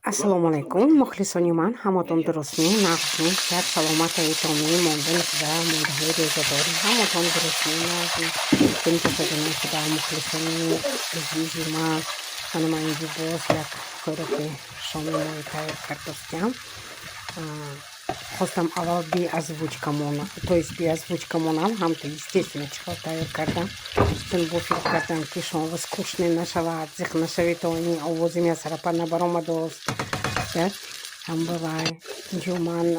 Assalomu alaykum, muxlisoniman, hammaton durustmi, naqshmi, shad salomat aytomi, mondan xuda, monda hayregadori, hammaton durustmi, naqshmi, tinta sadani xuda, muxlisoni, azizima, mana inji boslak, ko'rib, shomi tayyor kartoshkam. Хостам авал би озвучкамона, то есть би озвучкамонам, хамто естественно чихал тайор кардам. Тен буфер кардам, кишон вы скучный нашава, дзих нашавитони, овозим я сарапана баромадос. Да? Там бывает, джуман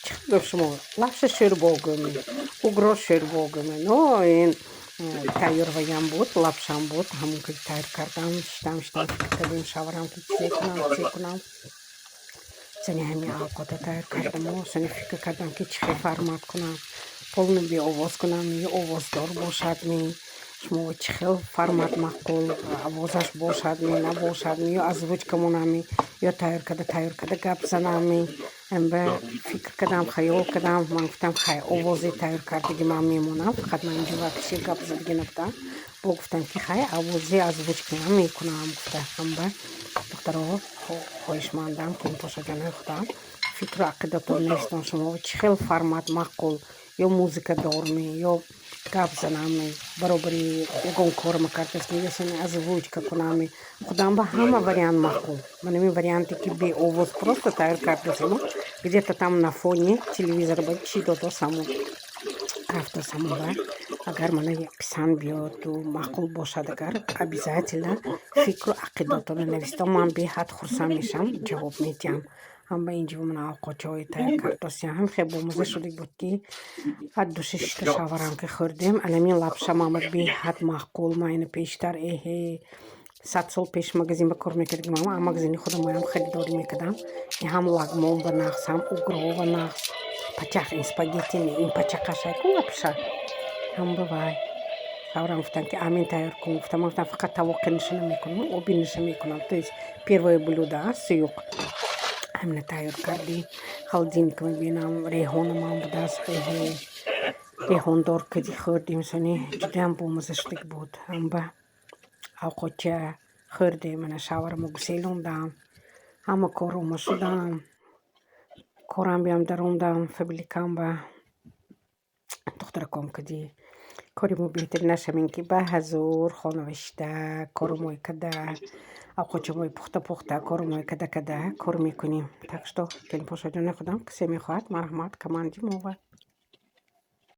чихдовшмо, лапша шербогами, угроз шербогами, но ин тайор ваям бут, лапшам бут, хамукай тайор кардам, штам, кадим шаварам, цекунам. Сани хами алкота тайр кардам, сани фика кардам ки чихи формат кунам, полный би овоз кунам, и овоз дор бошад ми, шмо чихил формат мақул, овозаш бошад ми, набошад ми, ё озвучка мунами, ё тайр када гап занами, эмбе фикр кадам, хайол кадам, ман гуфтам хай овози тайр кардиги ман мемонам, фақат ман инҷо вақти гап задиги нафтам, бо гуфтам ки хай овози озвучка ман мекунам, гуфтам, эмбе دخترها خویشمندم که این پاشگانه خودم فکر عقیدتون نیستم شما چخیل فرمت معقول یا موزیک دارمی یا گپ زنمی برابری یکون کار میکردست میگسنی از وجود کنمی خودم به همه وریانت معقول من این وریانتی که بی اووز просто تایر کردستم где-то там на фоне телевизор بود چی دو саму рафта самовар اگر من پسند بیاد و معقول باشد اگر обязательно فکر و عقیدتون نوشتم من به حد خرسم میشم جواب میدم هم به اینجا من آقاچای تایر کردست هم خیلی بامزه شده بود که حد دو شش تا شاورم که خوردیم الان لبشم آمد به حد معقول ما این پیشتر 100 سال پیش مغازین به کار میکردیم اما مغازین خودم هم خریداری میکردم این هم لاگمون بناخسم اوگرو بناخس پچاق این سپاگتی این پچاقشای کن لبشه هم ببای شاورم گفتن که امین تایر کن گفتم فقط طواق نشونه میکنم و بی نشونه میکنم то есть первое блюдо سیوق همین تایر کردی холодильник میبینم ریحانم هم بود از ریحان دار کدی خوردیم سنی جدیم بومزه شدگ بود هم به آقاچه خوردیم من شاورم گسیلوندم همه کارم شدم کارم بیام دروندم فبلیکم به دخترکم کدی کارمو بهتر نشمین که به هزار خانوشته کارموی کده آقاچموی پخته کارموی کده کار میکنیم так что که این پاشا جان خودم کسی میخواد مرحمت کمانجی موه